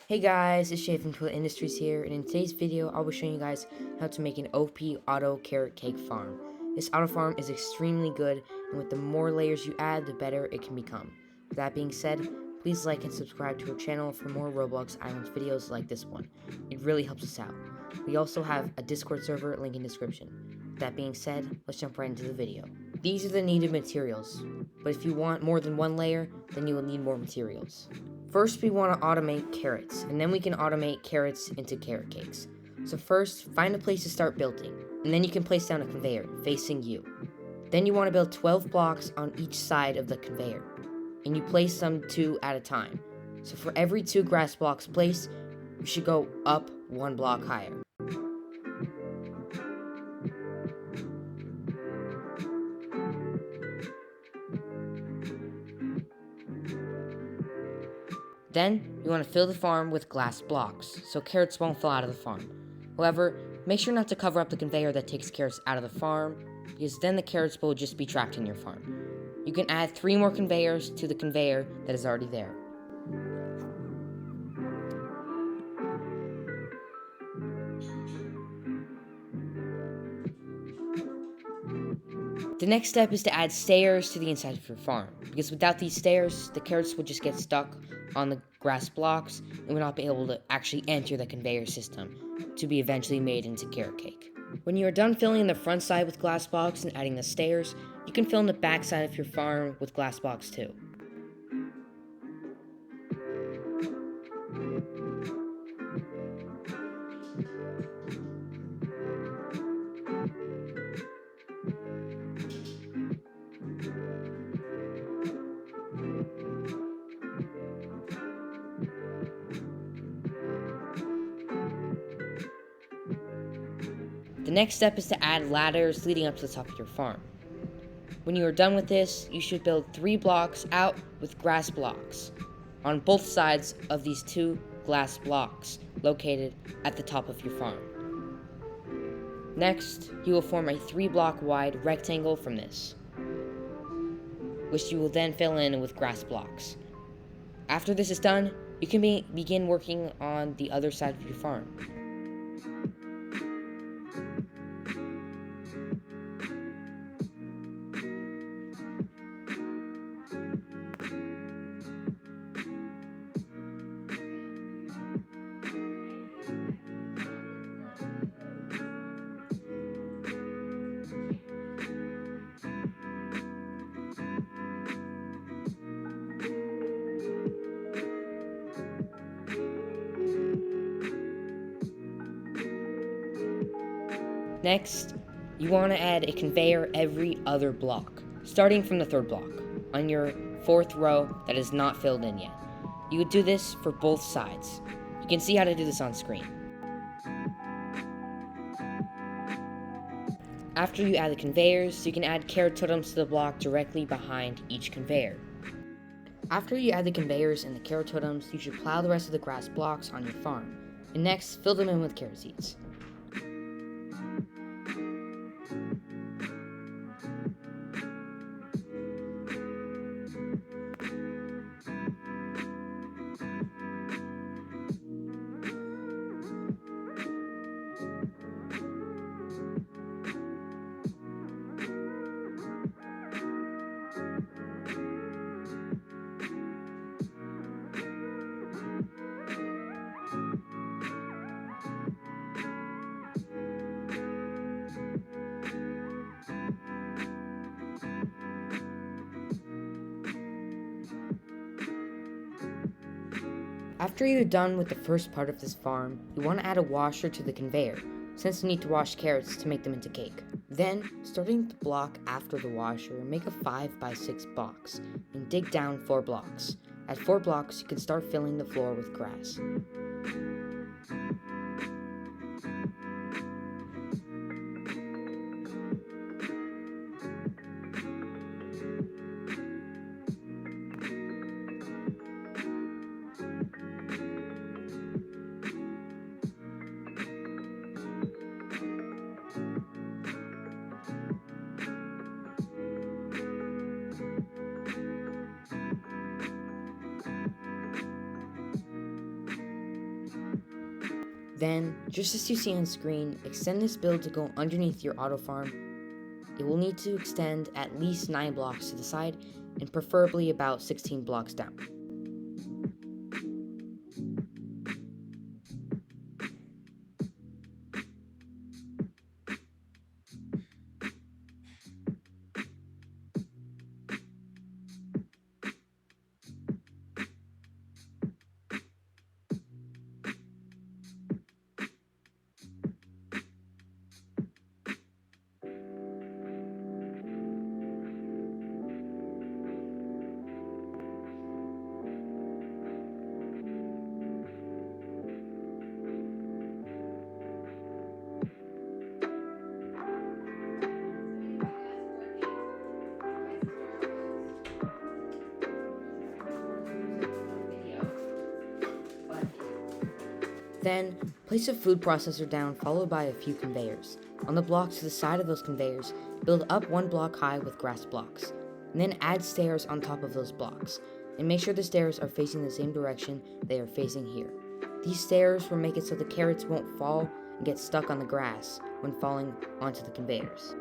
Hey guys, it's Shay from Tool Industries here, and in today's video, I'll be showing you guys how to make an OP auto carrot cake farm. This auto farm is extremely good, and with the more layers you add, the better it can become. With that being said, please like and subscribe to our channel for more Roblox Islands videos like this one. It really helps us out. We also have a Discord server, link in description. With that being said, let's jump right into the video. These are the needed materials, but if you want more than one layer, then you will need more materials. First, we want to automate carrots, and then we can automate carrots into carrot cakes. So first, find a place to start building, and then you can place down a conveyor facing you. Then you want to build 12 blocks on each side of the conveyor, and you place them 2 at a time. So for every 2 grass blocks placed, you should go up 1 block higher. Then, you want to fill the farm with glass blocks, so carrots won't fall out of the farm. However, make sure not to cover up the conveyor that takes carrots out of the farm, because then the carrots will just be trapped in your farm. You can add 3 more conveyors to the conveyor that is already there. The next step is to add stairs to the inside of your farm, because without these stairs, the carrots would just get stuck on the grass blocks and would not be able to actually enter the conveyor system to be eventually made into carrot cake. When you are done filling in the front side with glass blocks and adding the stairs, you can fill in the back side of your farm with glass blocks too. The next step is to add ladders leading up to the top of your farm. When you are done with this, you should build 3 blocks out with grass blocks on both sides of these 2 glass blocks located at the top of your farm. Next, you will form a 3-block wide rectangle from this, which you will then fill in with grass blocks. After this is done, you can begin working on the other side of your farm. Next, you want to add a conveyor every other block, starting from the 3rd block, on your 4th row that is not filled in yet. You would do this for both sides. You can see how to do this on screen. After you add the conveyors, you can add carrot totems to the block directly behind each conveyor. After you add the conveyors and the carrot totems, you should plow the rest of the grass blocks on your farm, and next, fill them in with carrot seeds. After you're done with the first part of this farm, you want to add a washer to the conveyor, since you need to wash carrots to make them into cake. Then, starting the block after the washer, make a 5x6 box, and dig down 4 blocks. At 4 blocks, you can start filling the floor with grass. Then, just as you see on screen, extend this build to go underneath your auto farm. It will need to extend at least 9 blocks to the side, and preferably about 16 blocks down. Then, place a food processor down followed by a few conveyors. On the blocks to the side of those conveyors, build up 1 block high with grass blocks, and then add stairs on top of those blocks, and make sure the stairs are facing the same direction they are facing here. These stairs will make it so the carrots won't fall and get stuck on the grass when falling onto the conveyors.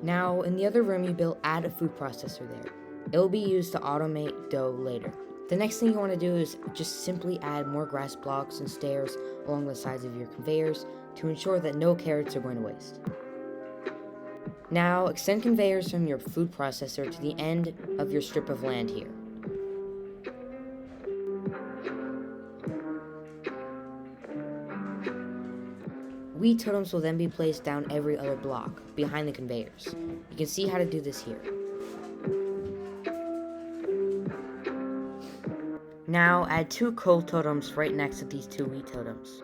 Now, in the other room you built, add a food processor there. It will be used to automate dough later. The next thing you want to do is just simply add more grass blocks and stairs along the sides of your conveyors to ensure that no carrots are going to waste. Now, extend conveyors from your food processor to the end of your strip of land here. Wheat totems will then be placed down every other block behind the conveyors. You can see how to do this here. Now add 2 coal totems right next to these 2 wheat totems.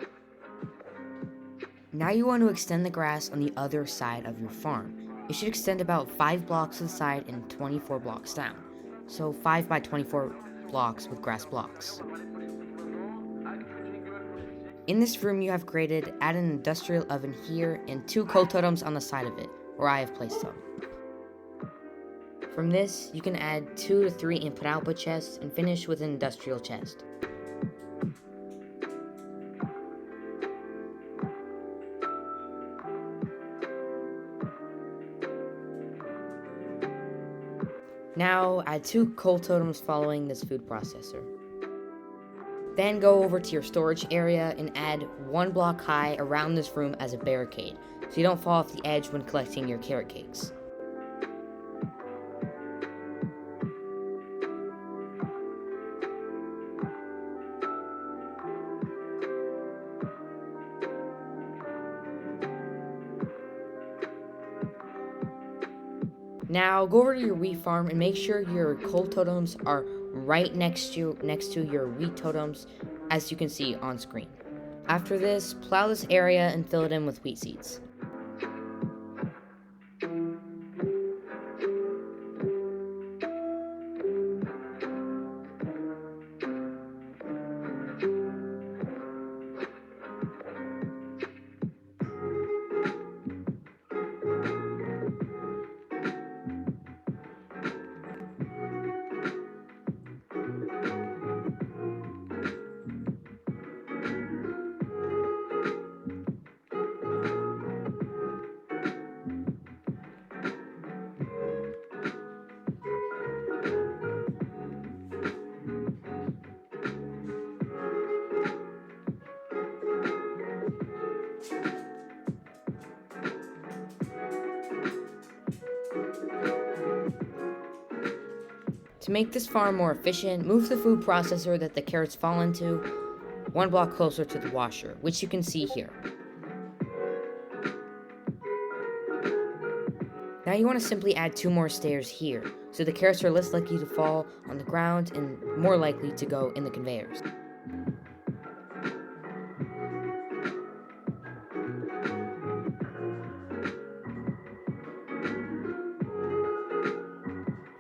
Now you want to extend the grass on the other side of your farm. It should extend about 5 blocks to the side and 24 blocks down. So 5 by 24 blocks with grass blocks. In this room you have created, add an industrial oven here and 2 coal totems on the side of it, where I have placed them. From this, you can add 2 to 3 input-output chests and finish with an industrial chest. Now, add 2 coal totems following this food processor. Then go over to your storage area and add 1 block high around this room as a barricade, so you don't fall off the edge when collecting your carrot cakes. Now go over to your wheat farm and make sure your coal totems are right next to your wheat totems, as you can see on screen. After this, plow this area and fill it in with wheat seeds. To make this farm more efficient, move the food processor that the carrots fall into 1 block closer to the washer, which you can see here. Now you want to simply add 2 more stairs here, so the carrots are less likely to fall on the ground and more likely to go in the conveyors.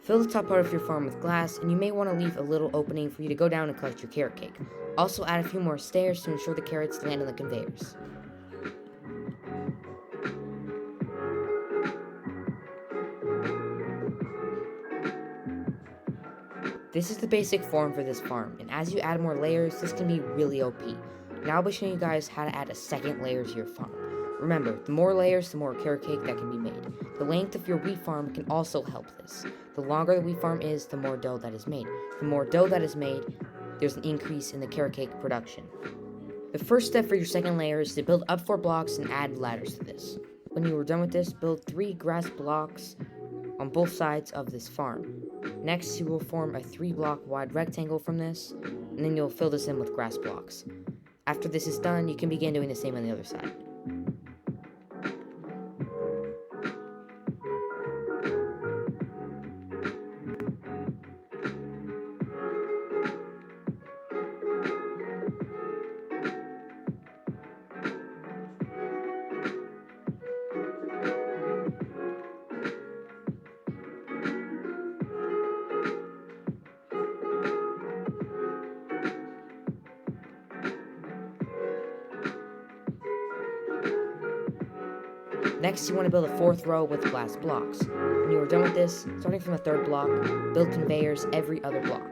Fill the top part of your farm with glass, and you may want to leave a little opening for you to go down and collect your carrot cake. Also add a few more stairs to ensure the carrots land on the conveyors. This is the basic form for this farm, and as you add more layers, this can be really OP. Now I'll be showing you guys how to add a second layer to your farm. Remember, the more layers, the more carrot cake that can be made. The length of your wheat farm can also help this. The longer the wheat farm is, the more dough that is made. The more dough that is made, there's an increase in the carrot cake production. The first step for your second layer is to build up 4 blocks and add ladders to this. When you are done with this, build 3 grass blocks on both sides of this farm. Next, you will form a 3-block wide rectangle from this, and then you'll fill this in with grass blocks. After this is done, you can begin doing the same on the other side. Next, you want to build a 4th row with glass blocks. When you are done with this, starting from the 3rd block, build conveyors every other block.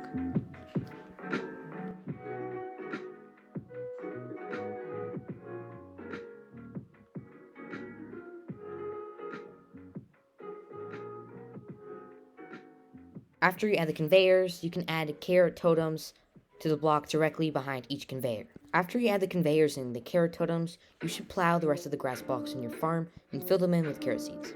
After you add the conveyors, you can add carrot totems to the block directly behind each conveyor. After you add the conveyors and the carrot totems, you should plow the rest of the grass blocks in your farm and fill them in with carrot seeds.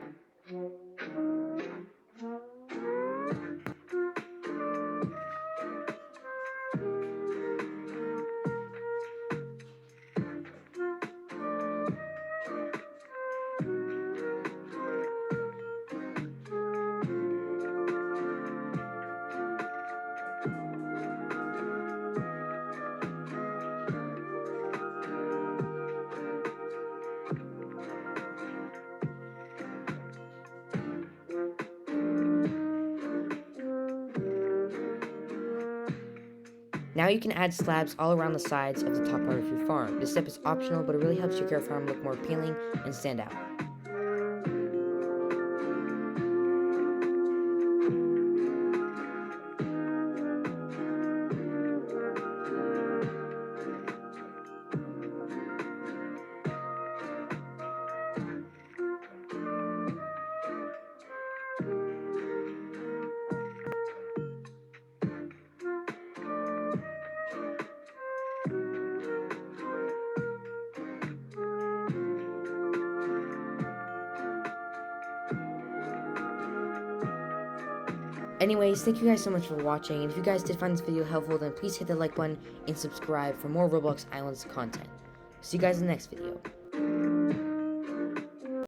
Now you can add slabs all around the sides of the top part of your farm. This step is optional, but it really helps your carrot farm look more appealing and stand out. Anyways, thank you guys so much for watching, and if you guys did find this video helpful, then please hit the like button and subscribe for more Roblox Islands content. See you guys in the next video.